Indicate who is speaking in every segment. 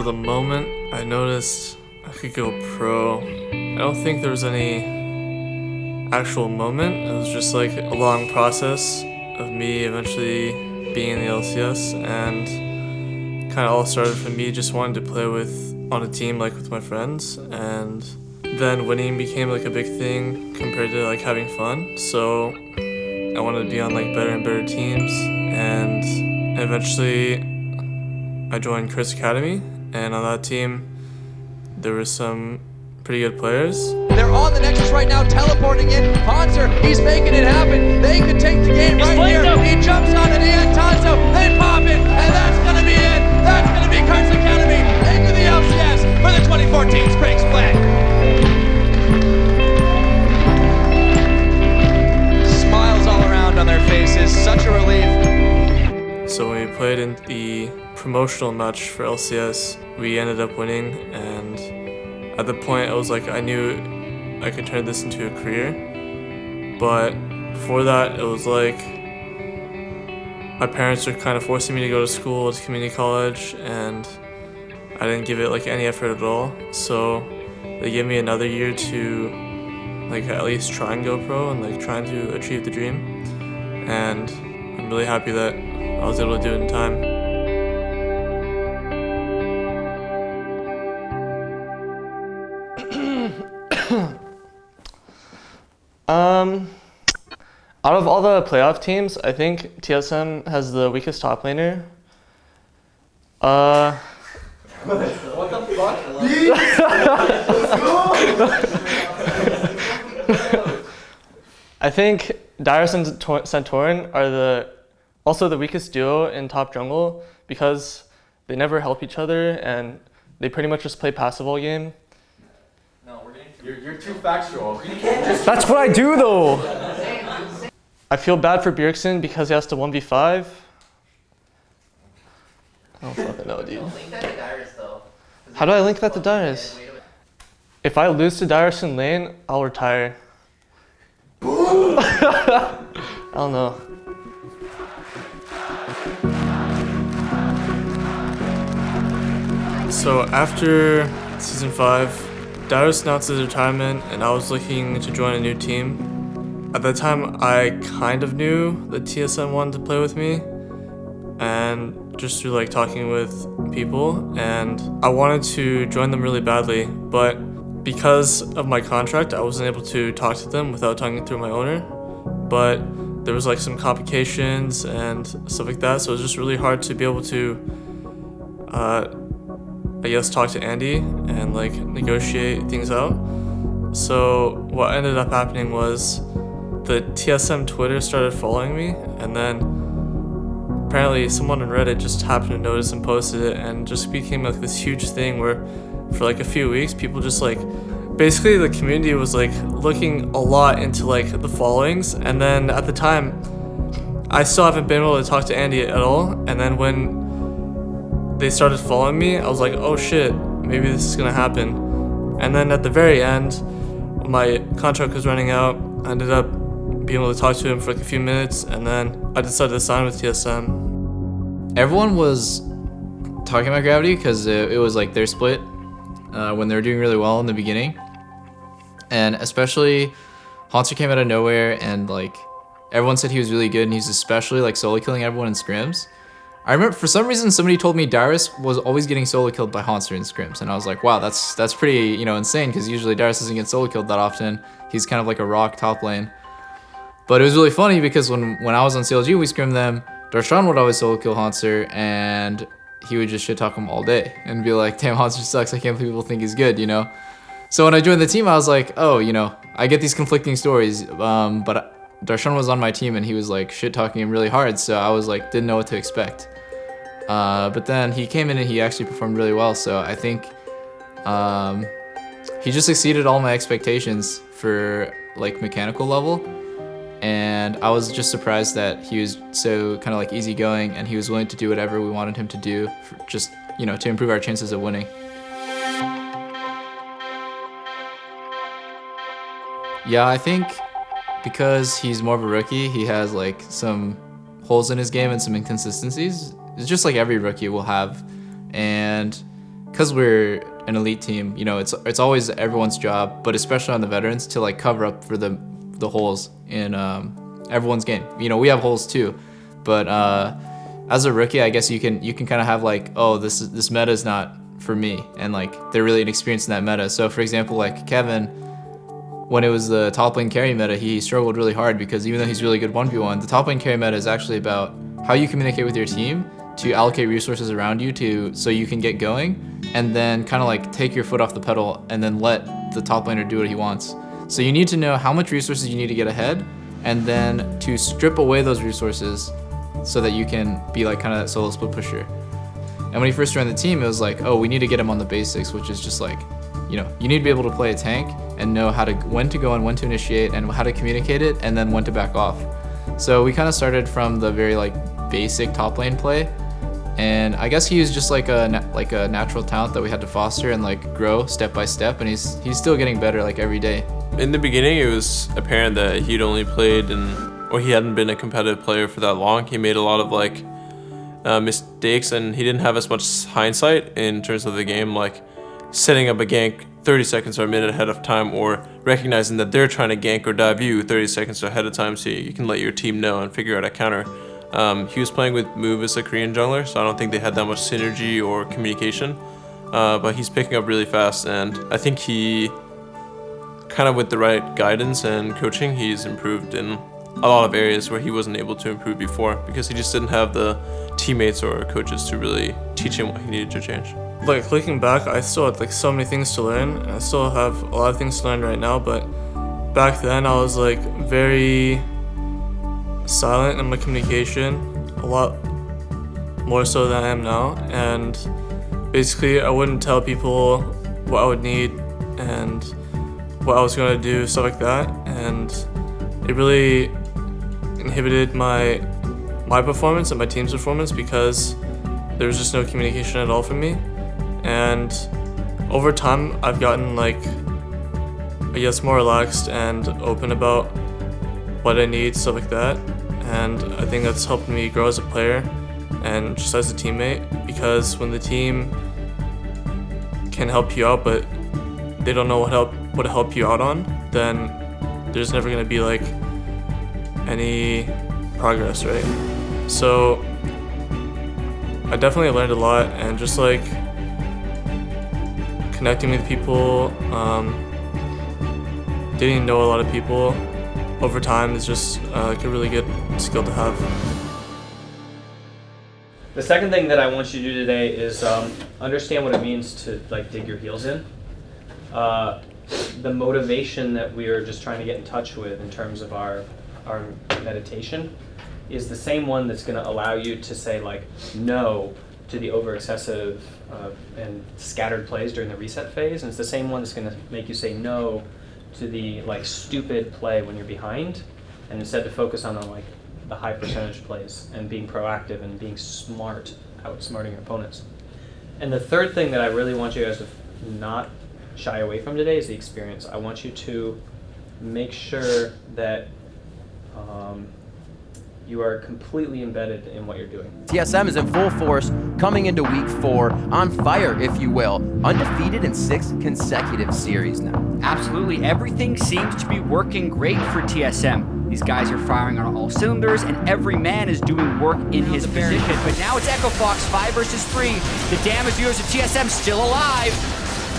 Speaker 1: the moment I noticed I could go pro, I don't think there was any actual moment. It was just like a long process of me eventually being in the LCS, and kind of all started from me just wanting to play on a team like with my friends, and then winning became like a big thing compared to like having fun. So I wanted to be on like better and better teams, and eventually I joined Chris Academy, and on that team there were some pretty good players.
Speaker 2: They're on the Nexus right now, teleporting in. Hauntzer, he's making it happen. They could take the game right here. He jumps on it, and Tonzo, they pop it, and that's gonna be it. That's gonna be Chris Academy into the LCS for the 2014 Spring Split. Smiles all around on their faces, such a relief.
Speaker 1: So when we played in the promotional match for LCS, we ended up winning, and at the point I was like, I knew I could turn this into a career. But before that, it was like my parents were kind of forcing me to go to school, to community college, and I didn't give it like any effort at all. So they gave me another year to like at least try and go pro and like trying to achieve the dream. And I'm really happy that I was able to do it in time. Out of all the playoff teams, I think TSM has the weakest top laner.
Speaker 3: What the fuck?
Speaker 1: I think Dyrus and Santorin are also the weakest duo in top jungle because they never help each other and they pretty much just play passive all game.
Speaker 3: No, you're too factual.
Speaker 1: That's what I do though. I feel bad for Bjergsen because he has to 1v5. I don't fucking know, dude.
Speaker 4: Link that to Dyrus, though.
Speaker 1: How do I link that to Dyrus? If I lose to Dyrus in lane, I'll retire. I don't know. So after Season 5, Dyrus announced his retirement and I was looking to join a new team. At that time, I kind of knew that TSM wanted to play with me, and just through like talking with people, and I wanted to join them really badly, but because of my contract, I wasn't able to talk to them without talking through my owner. But there was like some complications and stuff like that, so it was just really hard to be able to I guess talk to Andy and like negotiate things out. So what ended up happening was the TSM Twitter started following me, and then apparently someone on Reddit just happened to notice and posted it, and just became like this huge thing where for like a few weeks people just like basically the community was like looking a lot into like the followings. And then at the time I still haven't been able to talk to Andy at all, and then when they started following me, I was like, oh shit, maybe this is gonna happen. And then at the very end, when my contract was running out, I ended up being able to talk to him for like a few minutes, and then I decided to sign with TSM.
Speaker 5: Everyone was talking about Gravity because it was like their split when they were doing really well in the beginning. And especially Hauntzer came out of nowhere, and like everyone said he was really good, and he's especially like solo killing everyone in scrims. I remember for some reason somebody told me Dyrus was always getting solo killed by Hauntzer in scrims, and I was like, wow, that's pretty insane, because usually Dyrus doesn't get solo killed that often. He's kind of like a rock top lane. But it was really funny because when I was on CLG, we scrimmed them, Darshan would always solo kill Hauntzer, and he would just shit talk him all day and be like, damn, Hauntzer sucks, I can't believe people think he's good, So when I joined the team, I was like, oh, I get these conflicting stories, but Darshan was on my team and he was like shit talking him really hard, so I was like, didn't know what to expect. But then he came in and he actually performed really well, so I think he just exceeded all my expectations for like mechanical level. And I was just surprised that he was so kind of like easygoing, and he was willing to do whatever we wanted him to do for just, to improve our chances of winning. Yeah, I think because he's more of a rookie, he has like some holes in his game and some inconsistencies. It's just like every rookie will have. And because we're an elite team, you know, it's always everyone's job, but especially on the veterans, to like cover up for the holes in everyone's game. You know, we have holes too, but as a rookie, I guess you can kind of have like, oh, this meta is not for me, and like they're really inexperienced in that meta. So for example, like Kevin, when it was the top lane carry meta, he struggled really hard because even though he's really good 1v1, the top lane carry meta is actually about how you communicate with your team to allocate resources around you so you can get going, and then kind of like take your foot off the pedal and then let the top laner do what he wants. So you need to know how much resources you need to get ahead, and then to strip away those resources so that you can be like kind of that solo split pusher. And when he first joined the team, it was like, oh, we need to get him on the basics, which is just like, you know, you need to be able to play a tank and know when to go and when to initiate and how to communicate it, and then when to back off. So we kind of started from the very like basic top lane play, and I guess he was just like a natural talent that we had to foster and like grow step by step, and he's still getting better like every day.
Speaker 4: In the beginning, it was apparent that he'd only played or he hadn't been a competitive player for that long. He made a lot of like mistakes, and he didn't have as much hindsight in terms of the game, like setting up a gank 30 seconds or a minute ahead of time, or recognizing that they're trying to gank or dive you 30 seconds ahead of time so you can let your team know and figure out a counter. He was playing with Move as a Korean jungler, so I don't think they had that much synergy or communication, but he's picking up really fast, and I think he kind of with the right guidance and coaching, he's improved in a lot of areas where he wasn't able to improve before because he just didn't have the teammates or coaches to really teach him what he needed to change.
Speaker 1: Like looking back, I still had like so many things to learn, and I still have a lot of things to learn right now, but back then I was like very silent in my communication, a lot more so than I am now, and basically I wouldn't tell people what I would need and what I was going to do, stuff like that, and it really inhibited my performance and my team's performance because there was just no communication at all from me. And over time I've gotten like, I guess, more relaxed and open about what I need, stuff like that, and I think that's helped me grow as a player and just as a teammate, because when the team can help you out but they don't know what to help you out on, then there's never going to be like any progress, right? So I definitely learned a lot, and just like connecting with people, getting to know a lot of people over time is just like a really good skill to have.
Speaker 6: The second thing that I want you to do today is understand what it means to like dig your heels in. The motivation that we are just trying to get in touch with in terms of our meditation is the same one that's going to allow you to say like no to the over excessive and scattered plays during the reset phase, and it's the same one that's going to make you say no to the like stupid play when you're behind, and instead to focus on the high percentage plays and being proactive and being smart, outsmarting your opponents. And the third thing that I really want you guys to not shy away from today is the experience. I want you to make sure that you are completely embedded in what you're doing.
Speaker 2: TSM is in full force, coming into week 4, on fire, if you will. Undefeated in 6 consecutive series now.
Speaker 7: Absolutely, everything seems to be working great for TSM. These guys are firing on all cylinders, and every man is doing work in his position. But now it's Echo Fox, 5 versus 3. The damage dealers of TSM still alive.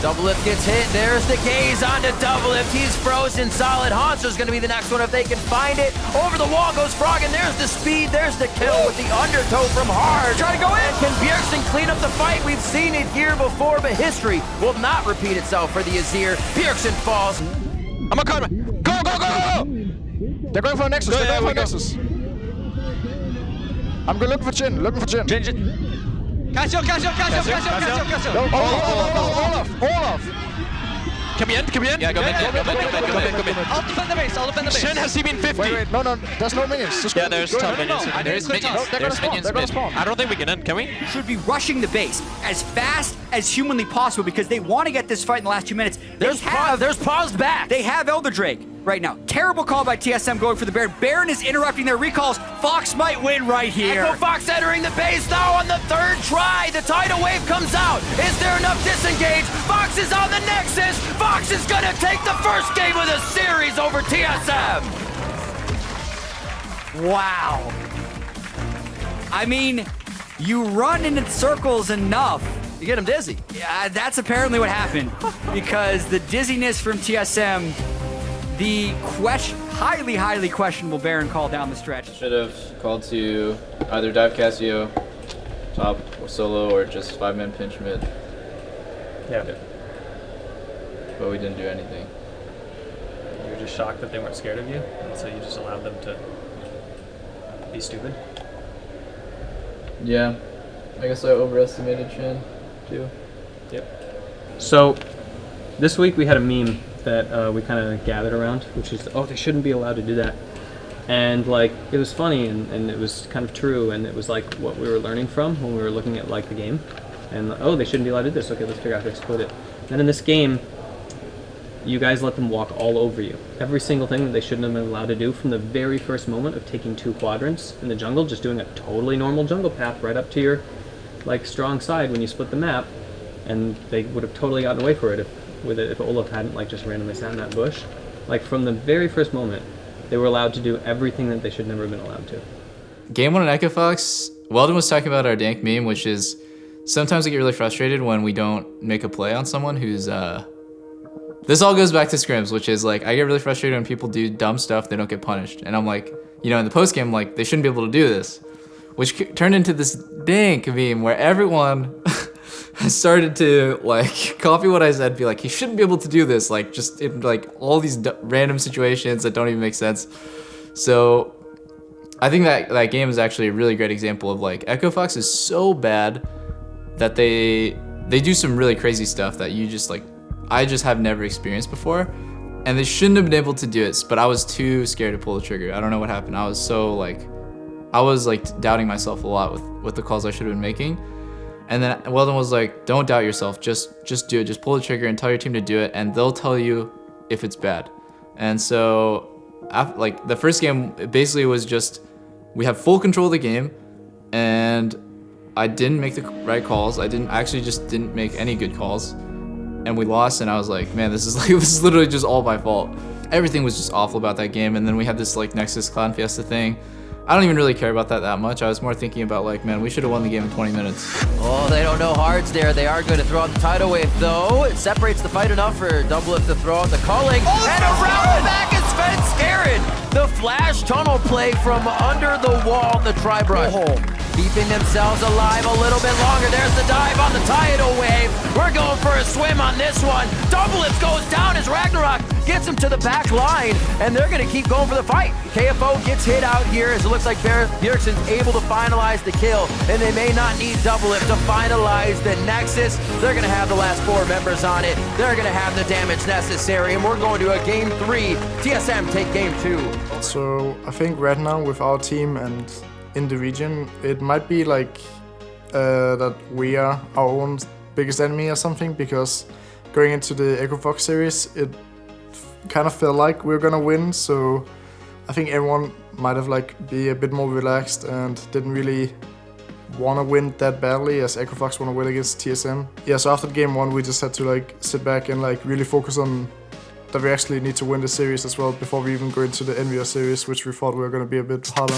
Speaker 2: Double lift gets hit, there's the gaze onto double lift, he's frozen solid. Hauntzer gonna be the next one if they can find it. Over the wall goes Frog, and there's the speed, there's the kill with the undertow from Hard.
Speaker 7: Try to go in!
Speaker 2: Can Bjergsen clean up the fight? We've seen it here before, but history will not repeat itself for the Azir. Bjergsen falls.
Speaker 3: I'm a cut. Go, go, go, go! They're going for a Nexus, they're going for a Nexus. I'm going looking for Jhin,
Speaker 7: Jhin. Cassio.
Speaker 3: Olaf.
Speaker 7: Come in.
Speaker 3: Yeah, go mid.
Speaker 7: I'll defend the base.
Speaker 3: Jhin has CB 50. Wait, no, there's no minions. Just
Speaker 7: yeah, there's top minions.
Speaker 3: There's minions. They're gonna spawn.
Speaker 7: I don't think we can end, can we? Should be rushing the base as fast as humanly possible because they want to get this fight in the last 2 minutes.
Speaker 2: There's paused back.
Speaker 7: They have Elder Drake. right now. Terrible call by TSM going for the Baron. Baron is interrupting their recalls. Fox might win right here.
Speaker 2: Echo Fox entering the base now on the third try. The tidal wave comes out. Is there enough disengage? Fox is on the Nexus. Fox is gonna take the first game of the series over TSM.
Speaker 7: Wow. I mean, you run in circles enough.
Speaker 2: You get him dizzy.
Speaker 7: Yeah, that's apparently what happened. Because the dizziness from TSM, the highly, highly questionable Baron call down the stretch.
Speaker 5: Should have called to either dive Casio, top or solo, or just 5-man pinch mid.
Speaker 6: Yeah.
Speaker 5: But we didn't do anything.
Speaker 6: You were just shocked that they weren't scared of you, and so you just allowed them to be stupid.
Speaker 5: Yeah, I guess I overestimated Shen too.
Speaker 6: Yep. So this week we had a meme that we kind of gathered around, which is, oh, they shouldn't be allowed to do that. And like, it was funny and it was kind of true, and it was like what we were learning from when we were looking at like the game. And oh, they shouldn't be allowed to do this. Okay, let's figure out how to exploit it. Then in this game, you guys let them walk all over you. Every single thing that they shouldn't have been allowed to do from the very first moment of taking 2 quadrants in the jungle, just doing a totally normal jungle path right up to your like strong side when you split the map, and they would have totally gotten away for it if Olaf hadn't like just randomly sat in that bush. Like from the very first moment, they were allowed to do everything that they should never have been allowed to.
Speaker 5: Game 1 on Echo Fox, Weldon was talking about our dank meme, which is sometimes I get really frustrated when we don't make a play on someone who's this all goes back to scrims, which is like, I get really frustrated when people do dumb stuff, they don't get punished. And I'm like, you know, in the post game, like, they shouldn't be able to do this. Which turned into this dank meme where everyone started to like copy what I said, be like, he shouldn't be able to do this, like just in like all these random situations that don't even make sense. So I think that game is actually a really great example of like, Echo Fox is so bad that they do some really crazy stuff that you just like, I just have never experienced before, and they shouldn't have been able to do it, but I was too scared to pull the trigger. I don't know what happened. I was doubting myself a lot with the calls I should have been making. And then Weldon was like, don't doubt yourself, just do it, just pull the trigger and tell your team to do it, and they'll tell you if it's bad. And so after, like the first game, it basically was just, we have full control of the game, and I didn't make the right calls. I just didn't make any good calls. And we lost, and I was like, man, this is literally just all my fault. Everything was just awful about that game. And then we had this like Nexus Clan Fiesta thing. I don't even really care about that much. I was more thinking about like, man, we should have won the game in 20 minutes.
Speaker 2: Oh, they don't know Hards there. They are going to throw out the tidal wave, though. It separates the fight enough for Doublelift to throw out the calling. Oh, and around the back is Svenskeren. The flash tunnel play from under the wall, the tri-brush. Keeping themselves alive a little bit longer. There's the dive on the tidal wave. We're going for a swim on this one. Doublelift goes down as Ragnarok gets him to the back line, and they're going to keep going for the fight. KFO gets hit out here as it looks like Bjergsen's able to finalize the kill, and they may not need Doublelift to finalize the Nexus. They're going to have the last 4 members on it. They're going to have the damage necessary, and we're going to a game 3. TSM take game 2.
Speaker 8: So I think right now with our team and in the region, it might be like that we are our own biggest enemy or something, because going into the Echo Fox series, it kind of felt like we were gonna win. So I think everyone might have like be a bit more relaxed and didn't really want to win that badly as Echo Fox want to win against TSM. Yeah, so after game 1, we just had to like sit back and like really focus on that we actually need to win the series as well before we even go into the NVR series, which we thought we were going to be a bit harder.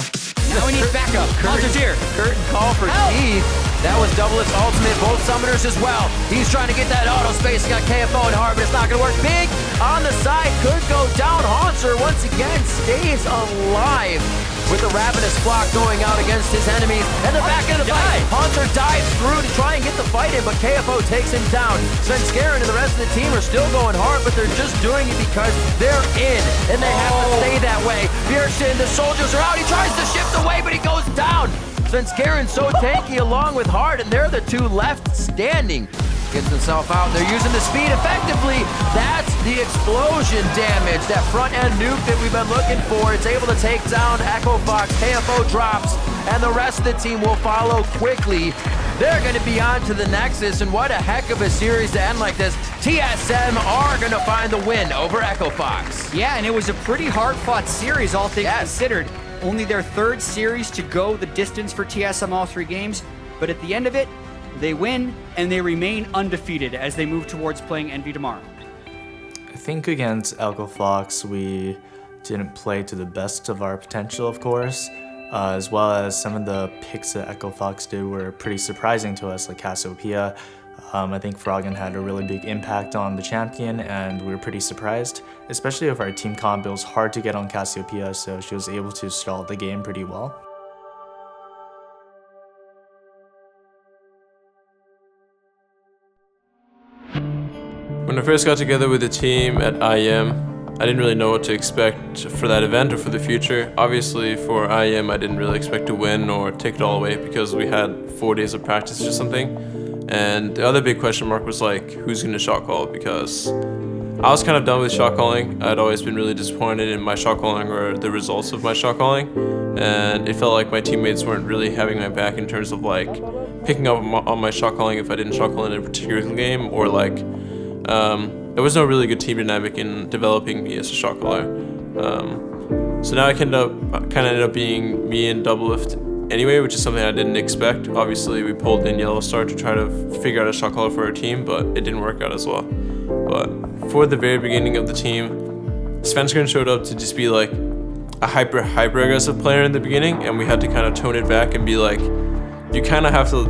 Speaker 2: Now we need backup. Hauntzer's here. Curtain call for Keith. That was Doublelift's ultimate. Both summoners as well. He's trying to get that auto spacing on KFO and hard, but it's not going to work. Big on the side. Could go down. Hauntzer once again stays alive with the Ravenous block going out against his enemies. And the back end of the fight. Hauntzer dives through to try and get the fight in, but KFO takes him down. Svenskeren and the rest of the team are still going hard, but they're just doing it because they're in, and they have to stay that way. Bjergsen, the soldiers are out. He tries to shift away, but he goes down. Svenskeren so tanky along with Hard, and they're the 2 left standing. Gets himself out. They're using the speed effectively. That's the explosion damage, that front end nuke that we've been looking for. It's able to take down Echo Fox. KFO drops, and the rest of the team will follow quickly. They're going to be on to the Nexus, and what a heck of a series to end like this. TSM are going to find the win over Echo Fox.
Speaker 7: Yeah, and it was a pretty hard-fought series, all things considered. Only their third series to go the distance for TSM all 3 games, but at the end of it, they win, and they remain undefeated as they move towards playing Envy tomorrow.
Speaker 5: I think against Echo Fox, we didn't play to the best of our potential, of course, as well as some of the picks that Echo Fox did were pretty surprising to us, like Cassiopeia. I think Froggen had a really big impact on the champion, and we were pretty surprised, especially with our team comp. It was hard to get on Cassiopeia, so she was able to stall the game pretty well.
Speaker 4: When I first got together with the team at IEM, I didn't really know what to expect for that event or for the future. Obviously, for IEM, I didn't really expect to win or take it all away because we had 4 days of practice or something. And the other big question mark was like, who's going to shot call? Because I was kind of done with shot calling. I'd always been really disappointed in my shot calling or the results of my shot calling. And it felt like my teammates weren't really having my back in terms of like picking up on my shot calling if I didn't shot call in a particular game, or like there was no really good team dynamic in developing me as a shot caller. So now I kind of ended up being me in Doublelift anyway, which is something I didn't expect. Obviously, we pulled in Yellow Star to try to figure out a shot caller for our team, but it didn't work out as well. But for the very beginning of the team, Svenskeren showed up to just be like a hyper aggressive player in the beginning, and we had to kind of tone it back and be like, you kind of have to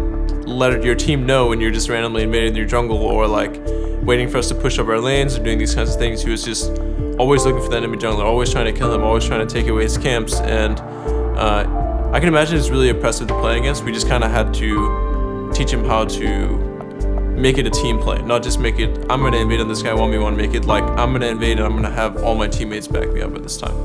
Speaker 4: let your team know when you're just randomly invading your jungle or like waiting for us to push up our lanes or doing these kinds of things. He was just always looking for the enemy jungler, always trying to kill him, always trying to take away his camps, and I can imagine it's really oppressive to play against. We just kind of had to teach him how to make it a team play, not just make it, I'm going to invade on this guy 1v1, make it like, I'm going to invade and I'm going to have all my teammates back me up at this time.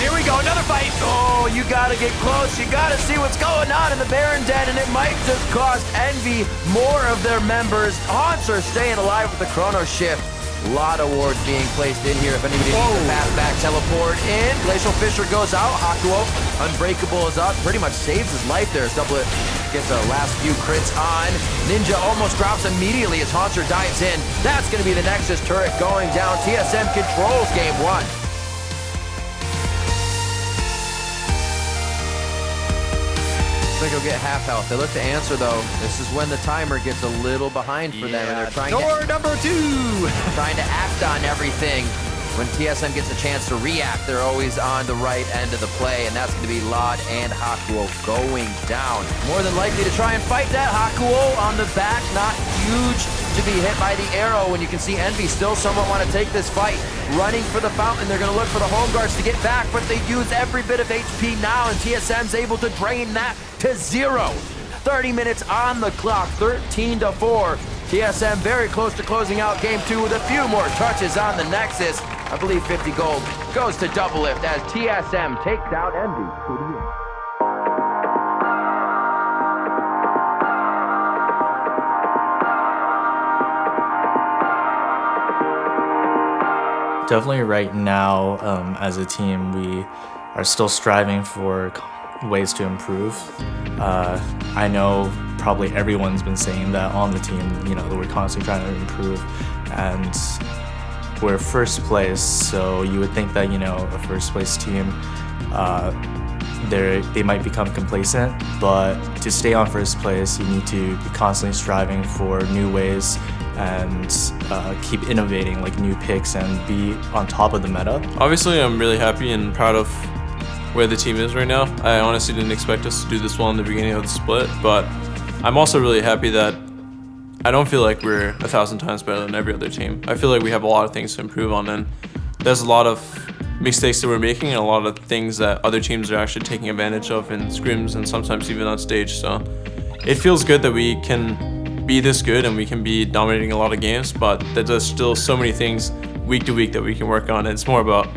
Speaker 2: Here we go, another fight. Oh, you gotta get close. You gotta see what's going on in the Baron Den, and it might just cost Envy more of their members. Hauntzer staying alive with the Chrono Shift. A lot of wards being placed in here. If anybody needs to pass back, teleport in. Glacial Fisher goes out. Hakuo, Unbreakable is up. Pretty much saves his life there. Doublet gets the last few crits on. Ninja almost drops immediately as Hauntzer dives in. That's gonna be the Nexus turret going down. TSM controls game 1. I think he'll get half health. They look to answer though. This is when the timer gets a little behind for them, and they're trying number 2! Trying to act on everything. When TSM gets a chance to react, they're always on the right end of the play, and that's going to be Lod and Hakuo going down. More than likely to try and fight that. Hakuo on the back, not huge to be hit by the arrow, when you can see Envy still somewhat want to take this fight. Running for the fountain, they're going to look for the home guards to get back, but they use every bit of HP now, and TSM's able to drain that to 0. 30 minutes on the clock, 13-4. TSM very close to closing out game 2 with a few more touches on the Nexus. I believe 50 gold goes to Doublelift as TSM takes out Envy for the win.
Speaker 5: Definitely right now, as a team, we are still striving for ways to improve. I know probably everyone's been saying that on the team, you know, that we're constantly trying to improve, and we're first place, so you would think that, you know, a first place team, they might become complacent, but to stay on first place, you need to be constantly striving for new ways and keep innovating, like new picks, and be on top of the meta.
Speaker 4: Obviously, I'm really happy and proud of where the team is right now. I honestly didn't expect us to do this well in the beginning of the split, but I'm also really happy that I don't feel like we're 1,000 times better than every other team. I feel like we have a lot of things to improve on, and there's a lot of mistakes that we're making and a lot of things that other teams are actually taking advantage of in scrims and sometimes even on stage. So it feels good that we can be this good and we can be dominating a lot of games, but there's still so many things week to week that we can work on. And it's more about,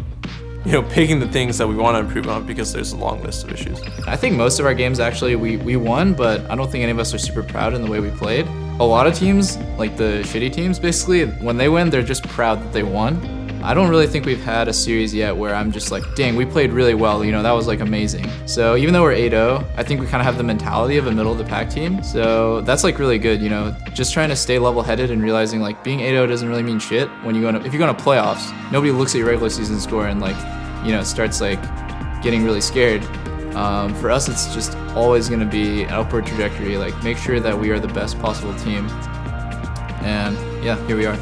Speaker 4: you know, picking the things that we want to improve on because there's a long list of issues.
Speaker 5: I think most of our games actually we won, but I don't think any of us are super proud in the way we played. A lot of teams, like the shitty teams, basically, when they win, they're just proud that they won. I don't really think we've had a series yet where I'm just like, dang, we played really well, you know, that was like amazing. So even though we're 8-0, I think we kind of have the mentality of a middle of the pack team. So that's like really good, you know, just trying to stay level headed and realizing like being 8-0 doesn't really mean shit when you if you go into playoffs, nobody looks at your regular season score and like, you know, starts like getting really scared. For us, it's just always gonna be an upward trajectory, like make sure that we are the best possible team. And yeah, here we are.